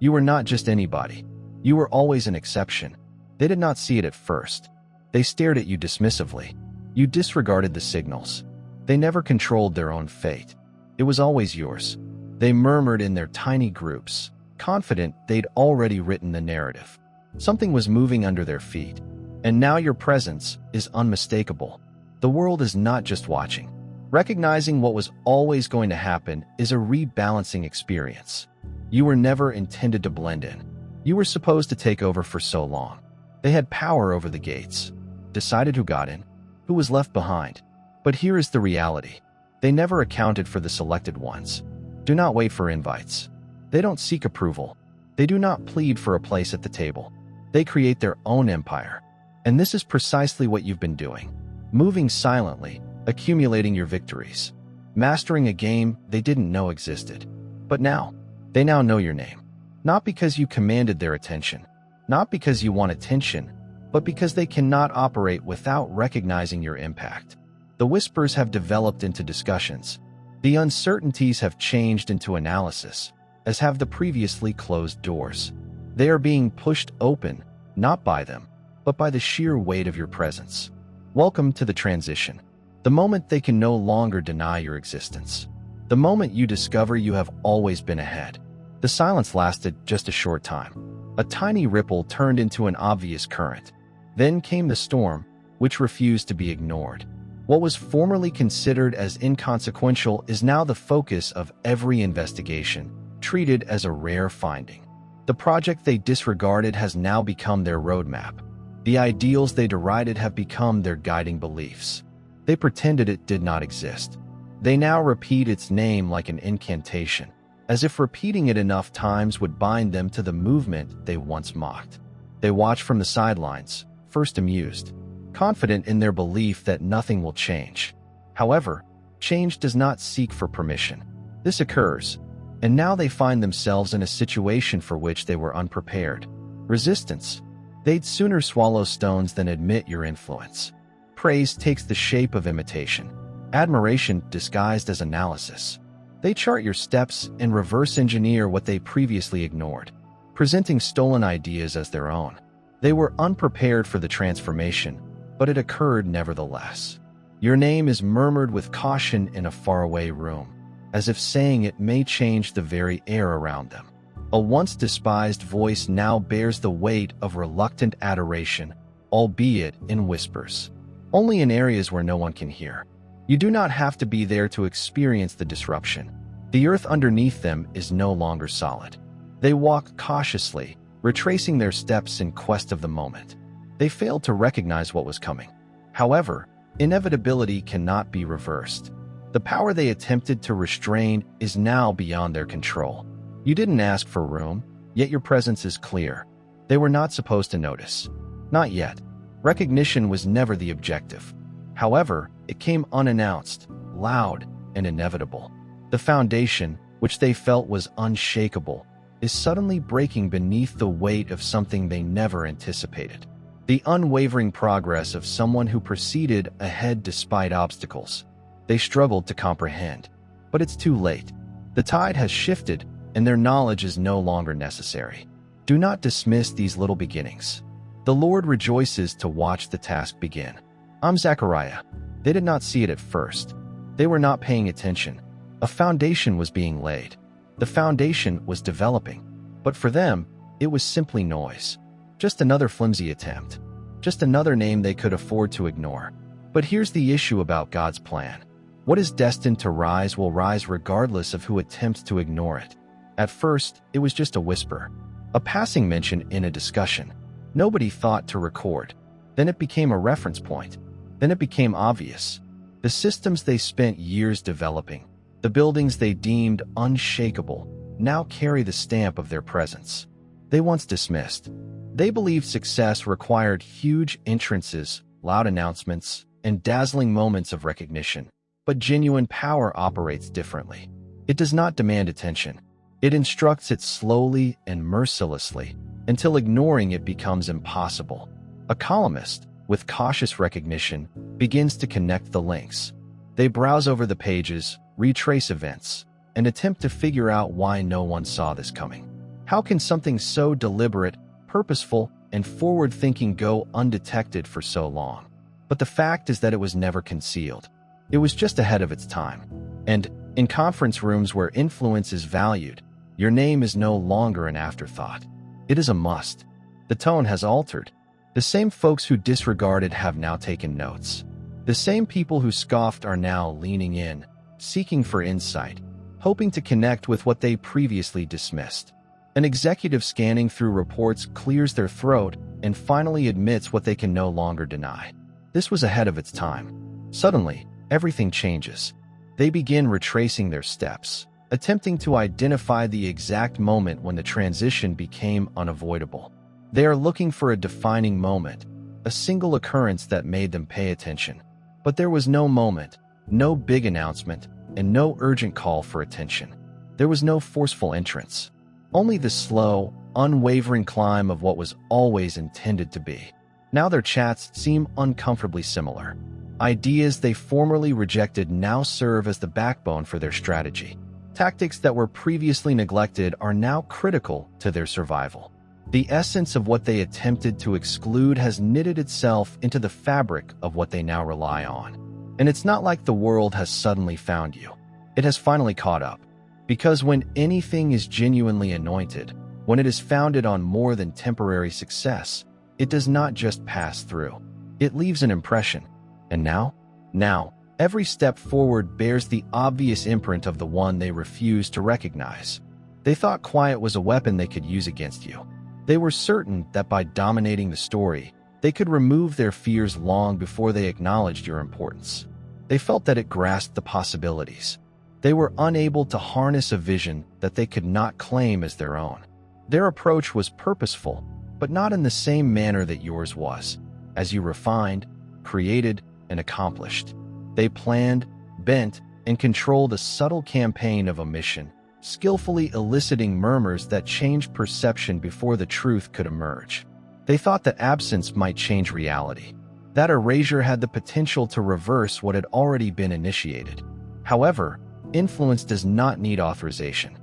You were not just anybody. You were always an exception. They did not see it at first. They stared at you dismissively. You disregarded the signals. They never controlled their own fate. It was always yours. They murmured in their tiny groups, confident they'd already written the narrative. Something was moving under their feet, and now your presence is unmistakable. The world is not just watching. Recognizing what was always going to happen is a rebalancing experience. You were never intended to blend in. You were supposed to take over for so long. They had power over the gates, decided who got in, who was left behind. But here is the reality. They never accounted for the selected ones. Do not wait for invites. They don't seek approval. They do not plead for a place at the table. They create their own empire. And this is precisely what you've been doing. Moving silently, accumulating your victories. Mastering a game they didn't know existed. But now, they now know your name. Not because you commanded their attention. Not because you want attention, but because they cannot operate without recognizing your impact. The whispers have developed into discussions. The uncertainties have changed into analysis, as have the previously closed doors. They are being pushed open, not by them, but by the sheer weight of your presence. Welcome to the transition. The moment they can no longer deny your existence. The moment you discover you have always been ahead. The silence lasted just a short time. A tiny ripple turned into an obvious current. Then came the storm, which refused to be ignored. What was formerly considered as inconsequential is now the focus of every investigation, treated as a rare finding. The project they disregarded has now become their roadmap. The ideals they derided have become their guiding beliefs. They pretended it did not exist. They now repeat its name like an incantation, as if repeating it enough times would bind them to the movement they once mocked. They watch from the sidelines, first amused, confident in their belief that nothing will change. However, change does not seek for permission. This occurs, and now they find themselves in a situation for which they were unprepared. Resistance. They'd sooner swallow stones than admit your influence. Praise takes the shape of imitation. Admiration disguised as analysis. They chart your steps and reverse engineer what they previously ignored, presenting stolen ideas as their own. They were unprepared for the transformation, but it occurred nevertheless. Your name is murmured with caution in a faraway room, as if saying it may change the very air around them. A once despised voice now bears the weight of reluctant adoration, albeit in whispers. Only in areas where no one can hear. You do not have to be there to experience the disruption. The earth underneath them is no longer solid. They walk cautiously, retracing their steps in quest of the moment. They failed to recognize what was coming. However, inevitability cannot be reversed. The power they attempted to restrain is now beyond their control. You didn't ask for room, yet your presence is clear. They were not supposed to notice. Not yet. Recognition was never the objective. However, it came unannounced, loud, and inevitable. The foundation, which they felt was unshakable, is suddenly breaking beneath the weight of something they never anticipated. The unwavering progress of someone who proceeded ahead despite obstacles. They struggled to comprehend. But it's too late. The tide has shifted, and their knowledge is no longer necessary. Do not dismiss these little beginnings. The Lord rejoices to watch the task begin. I'm Zechariah. They did not see it at first. They were not paying attention. A foundation was being laid. The foundation was developing. But for them, it was simply noise. Just another flimsy attempt. Just another name they could afford to ignore. But here's the issue about God's plan. What is destined to rise will rise regardless of who attempts to ignore it. At first, it was just a whisper. A passing mention in a discussion. Nobody thought to record. Then it became a reference point. Then it became obvious. The systems they spent years developing, the buildings they deemed unshakable, now carry the stamp of their presence. They once dismissed. They believed success required huge entrances, loud announcements, and dazzling moments of recognition. But genuine power operates differently. It does not demand attention. It instructs it slowly and mercilessly, until ignoring it becomes impossible. A columnist, with cautious recognition, begins to connect the links. They browse over the pages, retrace events, and attempt to figure out why no one saw this coming. How can something so deliberate, purposeful, and forward-thinking go undetected for so long? But the fact is that it was never concealed. It was just ahead of its time. And in conference rooms where influence is valued, your name is no longer an afterthought. It is a must. The tone has altered. The same folks who disregarded have now taken notes. The same people who scoffed are now leaning in, seeking for insight, hoping to connect with what they previously dismissed. An executive scanning through reports clears their throat and finally admits what they can no longer deny. This was ahead of its time. Suddenly, everything changes. They begin retracing their steps, attempting to identify the exact moment when the transition became unavoidable. They are looking for a defining moment, a single occurrence that made them pay attention. But there was no moment, no big announcement, and no urgent call for attention. There was no forceful entrance. Only the slow, unwavering climb of what was always intended to be. Now their chats seem uncomfortably similar. Ideas they formerly rejected now serve as the backbone for their strategy. Tactics that were previously neglected are now critical to their survival. The essence of what they attempted to exclude has knitted itself into the fabric of what they now rely on. And it's not like the world has suddenly found you. It has finally caught up. Because when anything is genuinely anointed, when it is founded on more than temporary success, it does not just pass through. It leaves an impression. And now, every step forward bears the obvious imprint of the one they refuse to recognize. They thought quiet was a weapon they could use against you. They were certain that by dominating the story, they could remove their fears long before they acknowledged your importance. They felt that it grasped the possibilities. They were unable to harness a vision that they could not claim as their own. Their approach was purposeful, but not in the same manner that yours was. As you refined, created, and accomplished, they planned, bent, and controlled a subtle campaign of omission, skillfully eliciting murmurs that changed perception before the truth could emerge. They thought that absence might change reality. That erasure had the potential to reverse what had already been initiated. However, influence does not need authorization,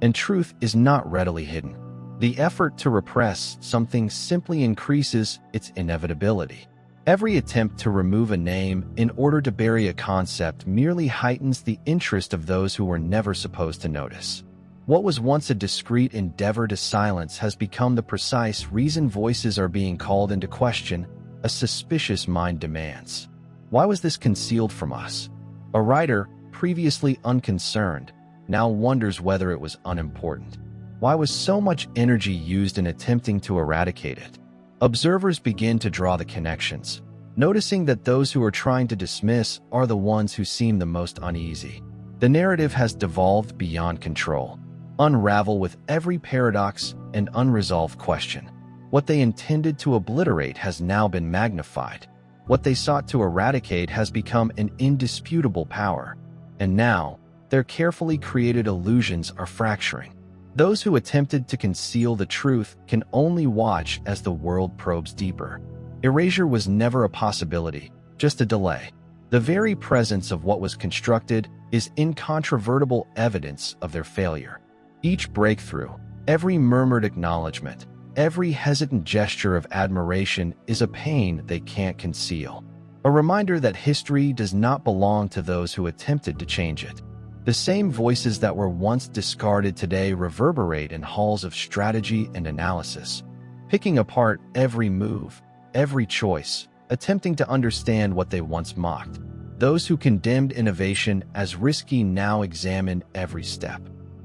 and truth is not readily hidden. The effort to repress something simply increases its inevitability. Every attempt to remove a name in order to bury a concept merely heightens the interest of those who were never supposed to notice. What was once a discreet endeavor to silence has become the precise reason voices are being called into question, a suspicious mind demands. Why was this concealed from us? A writer, previously unconcerned, now wonders whether it was unimportant. Why was so much energy used in attempting to eradicate it? Observers begin to draw the connections, noticing that those who are trying to dismiss are the ones who seem the most uneasy. The narrative has devolved beyond control, unravel with every paradox and unresolved question. What they intended to obliterate has now been magnified. What they sought to eradicate has become an indisputable power. And now, their carefully created illusions are fracturing. Those who attempted to conceal the truth can only watch as the world probes deeper. Erasure was never a possibility, just a delay. The very presence of what was constructed is incontrovertible evidence of their failure. Each breakthrough, every murmured acknowledgement, every hesitant gesture of admiration is a pain they can't conceal. A reminder that history does not belong to those who attempted to change it. The same voices that were once discarded today reverberate in halls of strategy and analysis, picking apart every move, every choice, attempting to understand what they once mocked. Those who condemned innovation as risky now examine every step.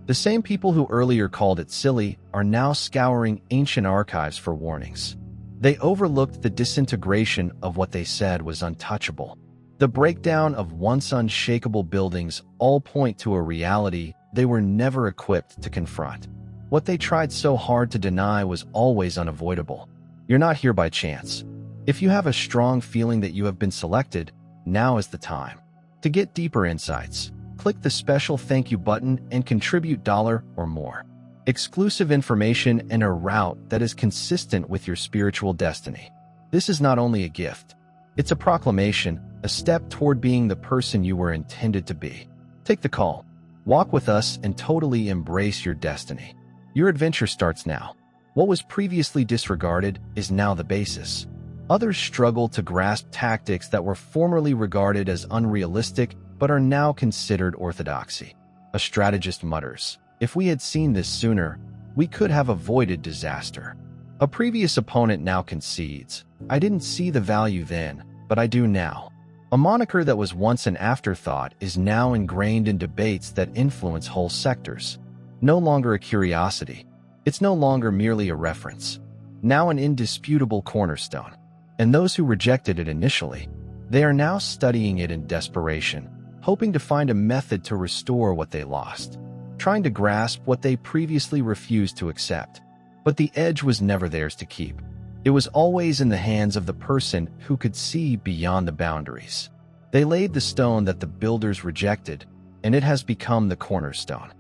The same people who earlier called it silly are now scouring ancient archives for warnings. They overlooked the disintegration of what they said was untouchable. The breakdown of once unshakable buildings all point to a reality they were never equipped to confront. What they tried so hard to deny was always unavoidable. You're not here by chance. If you have a strong feeling that you have been selected, now is the time. To get deeper insights, click the special thank you button and contribute $1 or more. Exclusive information and a route that is consistent with your spiritual destiny. This is not only a gift, it's a proclamation, a step toward being the person you were intended to be. Take the call. Walk with us and totally embrace your destiny. Your adventure starts now. What was previously disregarded is now the basis. Others struggle to grasp tactics that were formerly regarded as unrealistic but are now considered orthodoxy. A strategist mutters, "If we had seen this sooner, we could have avoided disaster." A previous opponent now concedes, "I didn't see the value then, but I do now." A moniker that was once an afterthought is now ingrained in debates that influence whole sectors. No longer a curiosity. It's no longer merely a reference. Now an indisputable cornerstone. And those who rejected it initially, they are now studying it in desperation, hoping to find a method to restore what they lost, trying to grasp what they previously refused to accept. But the edge was never theirs to keep. It was always in the hands of the person who could see beyond the boundaries. They laid the stone that the builders rejected, and it has become the cornerstone.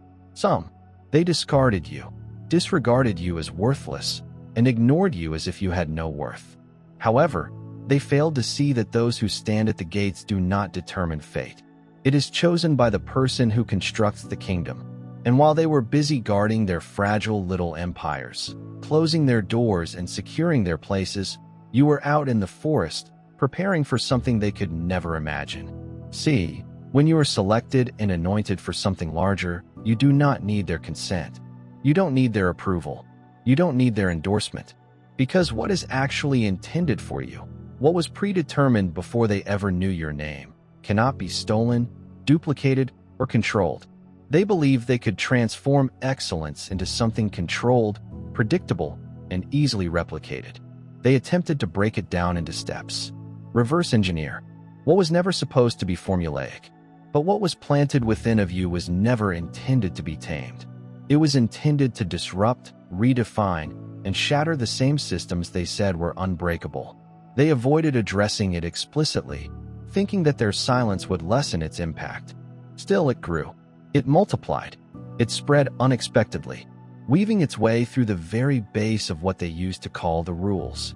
They discarded you, disregarded you as worthless, and ignored you as if you had no worth. However, they failed to see that those who stand at the gates do not determine fate. It is chosen by the person who constructs the kingdom. And while they were busy guarding their fragile little empires, closing their doors and securing their places, you were out in the forest, preparing for something they could never imagine. See, when you are selected and anointed for something larger, you do not need their consent. You don't need their approval. You don't need their endorsement. Because what is actually intended for you, what was predetermined before they ever knew your name, cannot be stolen, duplicated, or controlled. They believed they could transform excellence into something controlled, predictable, and easily replicated. They attempted to break it down into steps. Reverse engineer. What was never supposed to be formulaic, but what was planted within of you was never intended to be tamed. It was intended to disrupt, redefine, and shatter the same systems they said were unbreakable. They avoided addressing it explicitly, thinking that their silence would lessen its impact. Still, it grew. It multiplied. It spread unexpectedly, weaving its way through the very base of what they used to call the rules.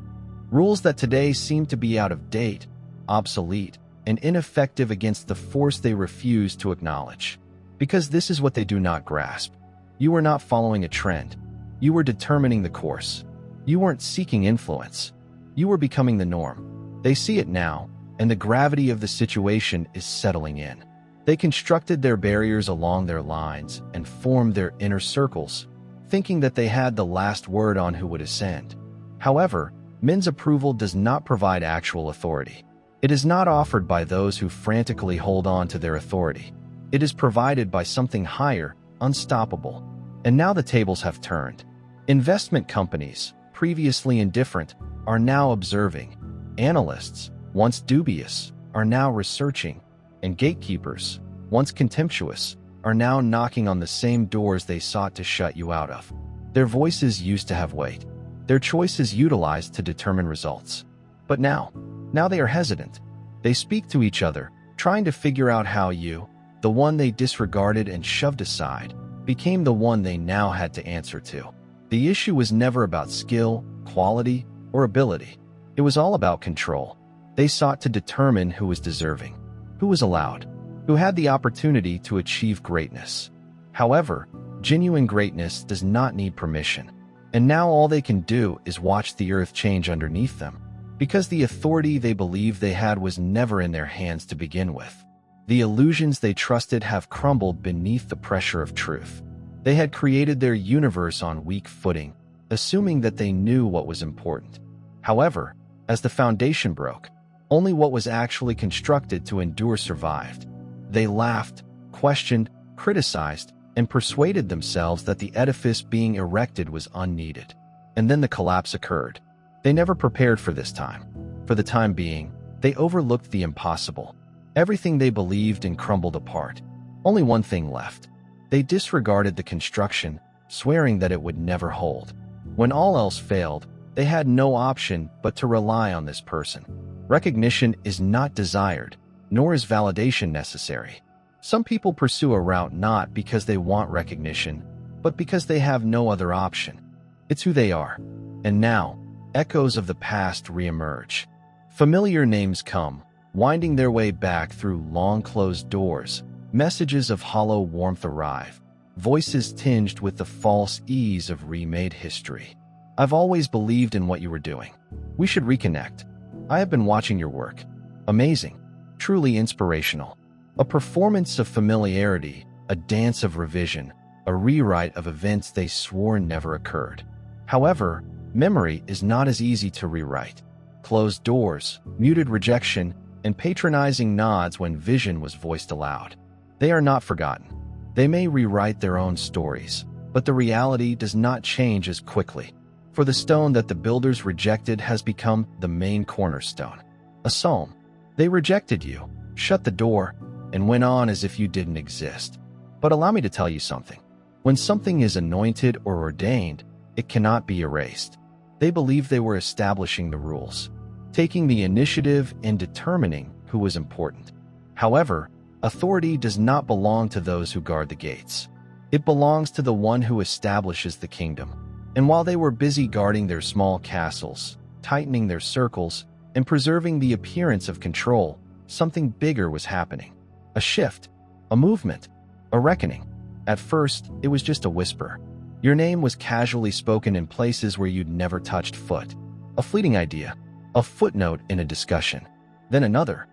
Rules that today seem to be out of date, obsolete, and ineffective against the force they refuse to acknowledge. Because this is what they do not grasp. You were not following a trend. You were determining the course. You weren't seeking influence. You were becoming the norm. They see it now, and the gravity of the situation is settling in. They constructed their barriers along their lines and formed their inner circles, thinking that they had the last word on who would ascend. However, men's approval does not provide actual authority. It is not offered by those who frantically hold on to their authority. It is provided by something higher, unstoppable. And now the tables have turned. Investment companies, previously indifferent, are now observing. Analysts, once dubious, are now researching. And gatekeepers, once contemptuous, are now knocking on the same doors they sought to shut you out of. Their voices used to have weight. Their choices utilized to determine results. But now they are hesitant. They speak to each other, trying to figure out how you, the one they disregarded and shoved aside, became the one they now had to answer to. The issue was never about skill, quality, or ability. It was all about control. They sought to determine who was deserving, who was allowed, who had the opportunity to achieve greatness. However, genuine greatness does not need permission. And now all they can do is watch the earth change underneath them, because the authority they believed they had was never in their hands to begin with. The illusions they trusted have crumbled beneath the pressure of truth. They had created their universe on weak footing, assuming that they knew what was important. However, as the foundation broke, only what was actually constructed to endure survived. They laughed, questioned, criticized, and persuaded themselves that the edifice being erected was unneeded. And then the collapse occurred. They never prepared for this time. For the time being, they overlooked the impossible. Everything they believed in crumbled apart. Only one thing left. They disregarded the construction, swearing that it would never hold. When all else failed, they had no option but to rely on this person. Recognition is not desired, nor is validation necessary. Some people pursue a route not because they want recognition, but because they have no other option. It's who they are. And now, echoes of the past reemerge. Familiar names come, winding their way back through long-closed doors. Messages of hollow warmth arrive. voices tinged with the false ease of remade history. I've always believed in what you were doing. We should reconnect. I have been watching your work. Amazing. Truly inspirational. A performance of familiarity, a dance of revision, a rewrite of events they swore never occurred. However, memory is not as easy to rewrite. Closed doors, muted rejection, and patronizing nods when vision was voiced aloud. They are not forgotten. They may rewrite their own stories, but the reality does not change as quickly. For the stone that the builders rejected has become the main cornerstone. A psalm. They rejected you, shut the door, and went on as if you didn't exist. But allow me to tell you something. When something is anointed or ordained, it cannot be erased. They believed they were establishing the rules, taking the initiative and determining who was important. However, authority does not belong to those who guard the gates. It belongs to the one who establishes the kingdom. And while they were busy guarding their small castles, tightening their circles, and preserving the appearance of control, something bigger was happening. A shift, a movement, a reckoning. At first, it was just a whisper. Your name was casually spoken in places where you'd never touched foot. A fleeting idea, a footnote in a discussion. Then another.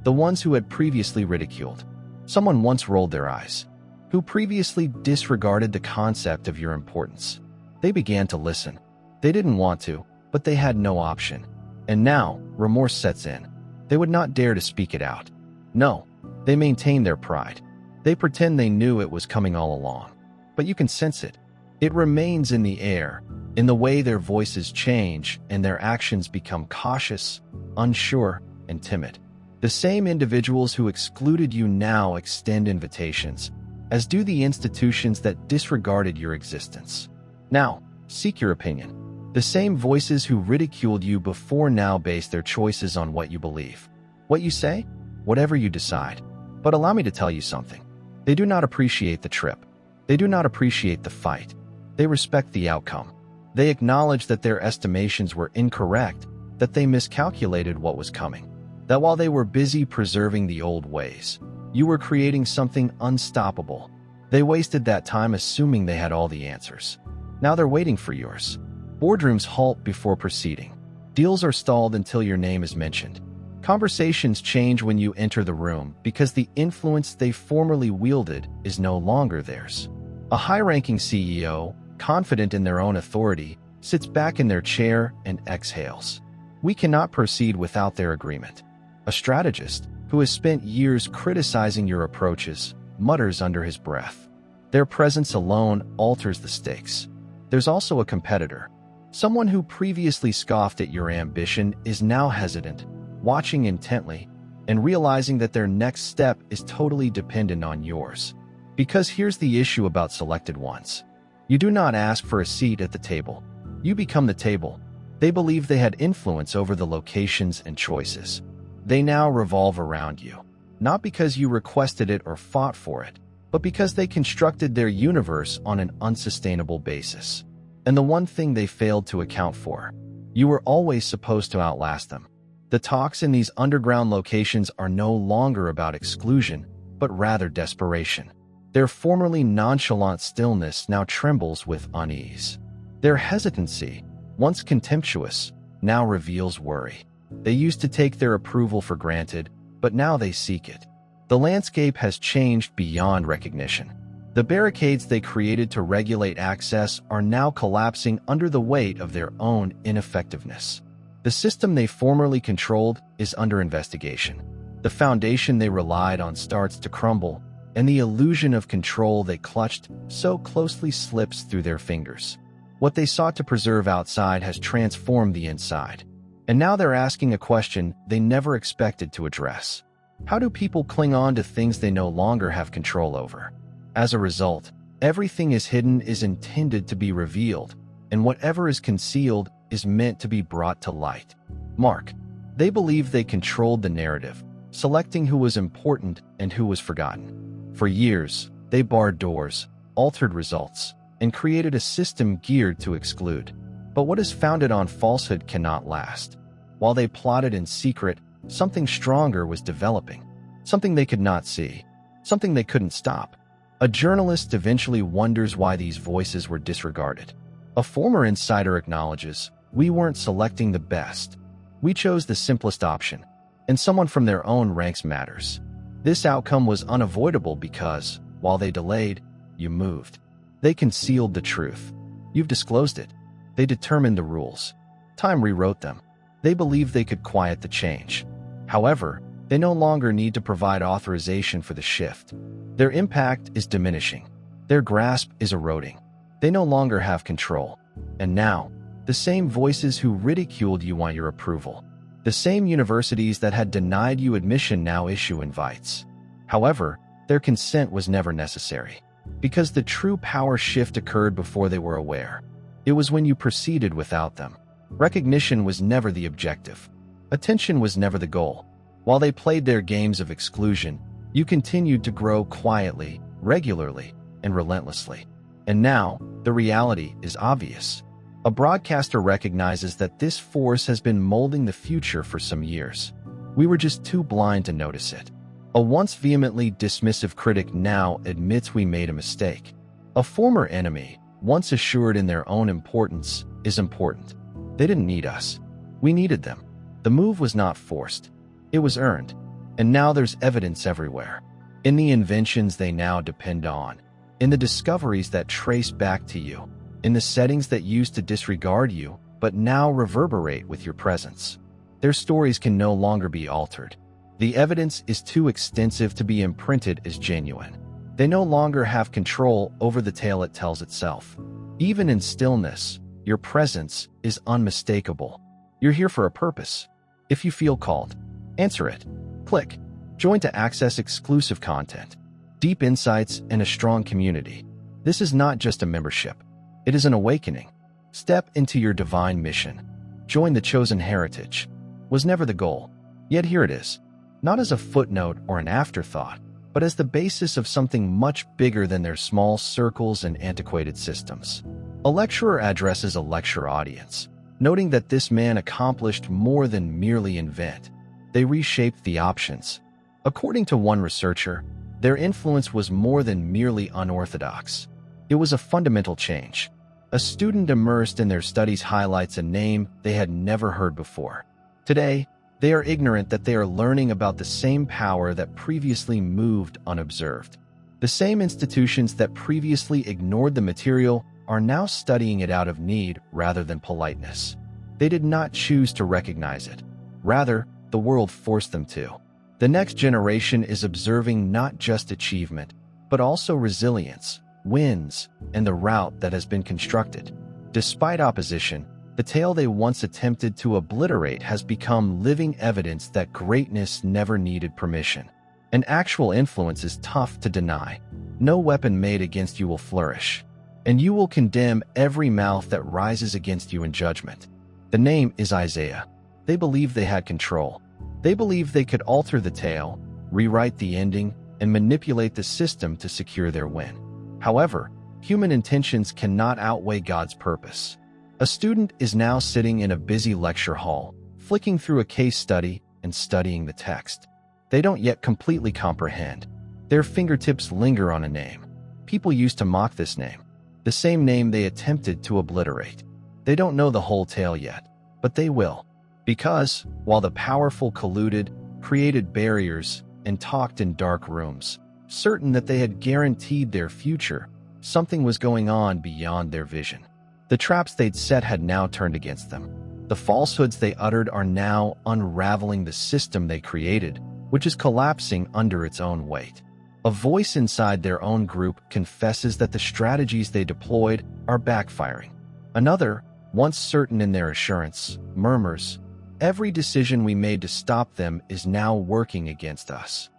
The ones who had previously ridiculed. Someone once rolled their eyes. Who previously disregarded the concept of your importance. They began to listen. They didn't want to, but they had no option. And now, remorse sets in. They would not dare to speak it out. No, they maintain their pride. They pretend they knew it was coming all along. But you can sense it. It remains in the air, in the way their voices change and their actions become cautious, unsure, and timid. The same individuals who excluded you now extend invitations, as do the institutions that disregarded your existence. Now, seek your opinion. The same voices who ridiculed you before now base their choices on what you believe. What you say? Whatever you decide. But allow me to tell you something. They do not appreciate the trip. They do not appreciate the fight. They respect the outcome. They acknowledge that their estimations were incorrect, that they miscalculated what was coming, that while they were busy preserving the old ways, you were creating something unstoppable. They wasted that time assuming they had all the answers. Now they're waiting for yours. Boardrooms halt before proceeding. Deals are stalled until your name is mentioned. Conversations change when you enter the room because the influence they formerly wielded is no longer theirs. A high-ranking CEO, confident in their own authority, sits back in their chair and exhales. We cannot proceed without their agreement. A strategist, who has spent years criticizing your approaches, mutters under his breath. Their presence alone alters the stakes. There's also a competitor. Someone who previously scoffed at your ambition is now hesitant, watching intently, and realizing that their next step is totally dependent on yours. Because here's the issue about selected ones. You do not ask for a seat at the table. You become the table. They believe they had influence over the locations and choices. They now revolve around you, not because you requested it or fought for it, but because they constructed their universe on an unsustainable basis. And the one thing they failed to account for, you were always supposed to outlast them. The talks in these underground locations are no longer about exclusion, but rather desperation. Their formerly nonchalant stillness now trembles with unease. Their hesitancy, once contemptuous, now reveals worry. They used to take their approval for granted, but now they seek it. The landscape has changed beyond recognition. The barricades they created to regulate access are now collapsing under the weight of their own ineffectiveness. The system they formerly controlled is under investigation. The foundation they relied on starts to crumble, and the illusion of control they clutched so closely slips through their fingers. What they sought to preserve outside has transformed the inside. And now they're asking a question they never expected to address. How do people cling on to things they no longer have control over? As a result, everything is hidden is intended to be revealed, and whatever is concealed is meant to be brought to light. Mark. They believed they controlled the narrative, selecting who was important and who was forgotten. For years, they barred doors, altered results, and created a system geared to exclude. But what is founded on falsehood cannot last. While they plotted in secret, something stronger was developing. Something they could not see. Something they couldn't stop. A journalist eventually wonders why these voices were disregarded. A former insider acknowledges, "We weren't selecting the best. We chose the simplest option." And someone from their own ranks matters. This outcome was unavoidable because, while they delayed, you moved. They concealed the truth. You've disclosed it. They determined the rules. Time rewrote them. They believed they could quiet the change. However, they no longer need to provide authorization for the shift. Their impact is diminishing. Their grasp is eroding. They no longer have control. And now, the same voices who ridiculed you want your approval. The same universities that had denied you admission now issue invites. However, their consent was never necessary, because the true power shift occurred before they were aware. It was when you proceeded without them. Recognition was never the objective. Attention was never the goal. While they played their games of exclusion, you continued to grow quietly, regularly, and relentlessly. And now, the reality is obvious. A broadcaster recognizes that this force has been molding the future for some years. We were just too blind to notice it. A once vehemently dismissive critic now admits we made a mistake. A former enemy, once assured in their own importance, is important. They didn't need us. We needed them. The move was not forced. It was earned. And now there's evidence everywhere. In the inventions they now depend on. In the discoveries that trace back to you. In the settings that used to disregard you, but now reverberate with your presence. Their stories can no longer be altered. The evidence is too extensive to be imprinted as genuine. They no longer have control over the tale it tells itself. Even in stillness, your presence is unmistakable. You're here for a purpose. If you feel called, answer it. Click Join to access exclusive content, deep insights, and a strong community. This is not just a membership. It is an awakening. Step into your divine mission. Join the chosen heritage. Was never the goal. Yet here it is. Not as a footnote or an afterthought, but as the basis of something much bigger than their small circles and antiquated systems. A lecturer addresses a lecture audience, noting that this man accomplished more than merely invent. They reshaped the options. According to one researcher, their influence was more than merely unorthodox. It was a fundamental change. A student immersed in their studies highlights a name they had never heard before. Today, they are ignorant that they are learning about the same power that previously moved unobserved. The same institutions that previously ignored the material are now studying it out of need rather than politeness. They did not choose to recognize it. Rather, the world forced them to. The next generation is observing not just achievement, but also resilience, wins, and the route that has been constructed. Despite opposition, the tale they once attempted to obliterate has become living evidence that greatness never needed permission. An actual influence is tough to deny. No weapon made against you will flourish, and you will condemn every mouth that rises against you in judgment. The name is Isaiah. They believed they had control. They believed they could alter the tale, rewrite the ending, and manipulate the system to secure their win. However, human intentions cannot outweigh God's purpose. A student is now sitting in a busy lecture hall, flicking through a case study and studying the text. They don't yet completely comprehend. Their fingertips linger on a name. People used to mock this name, the same name they attempted to obliterate. They don't know the whole tale yet, but they will. Because, while the powerful colluded, created barriers, and talked in dark rooms, certain that they had guaranteed their future, something was going on beyond their vision. The traps they'd set had now turned against them. The falsehoods they uttered are now unraveling the system they created, which is collapsing under its own weight. A voice inside their own group confesses that the strategies they deployed are backfiring. Another, once certain in their assurance, murmurs, "Every decision we made to stop them is now working against us."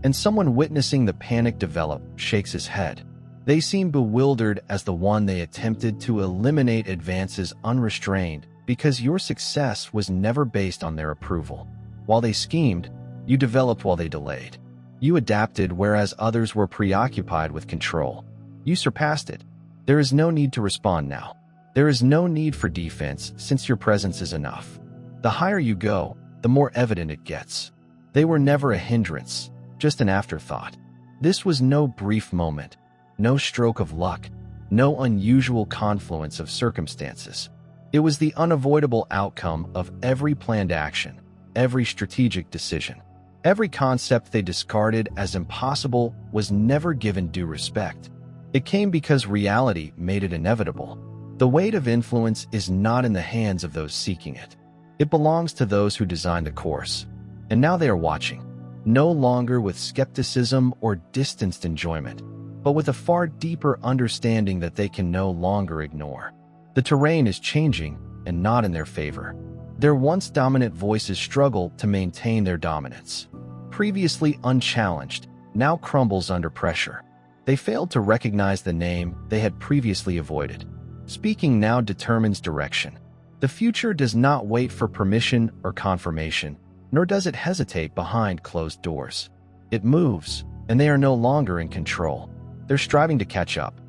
And someone witnessing the panic develop shakes his head. They seem bewildered as the one they attempted to eliminate advances unrestrained because your success was never based on their approval. While they schemed, you developed while they delayed. You adapted whereas others were preoccupied with control. You surpassed it. There is no need to respond now. There is no need for defense since your presence is enough. The higher you go, the more evident it gets. They were never a hindrance, just an afterthought. This was no brief moment. no stroke of luck, no unusual confluence of circumstances. It was the unavoidable outcome of every planned action, every strategic decision. Every concept they discarded as impossible was never given due respect. It came because reality made it inevitable. The weight of influence is not in the hands of those seeking it. It belongs to those who designed the course. And now they are watching, no longer with skepticism or distanced enjoyment, but with a far deeper understanding that they can no longer ignore. The terrain is changing, and not in their favor. Their once dominant voices struggle to maintain their dominance. Previously unchallenged, now crumbles under pressure. They failed to recognize the name they had previously avoided. Speaking now determines direction. The future does not wait for permission or confirmation, nor does it hesitate behind closed doors. It moves, and they are no longer in control. They're striving to catch up,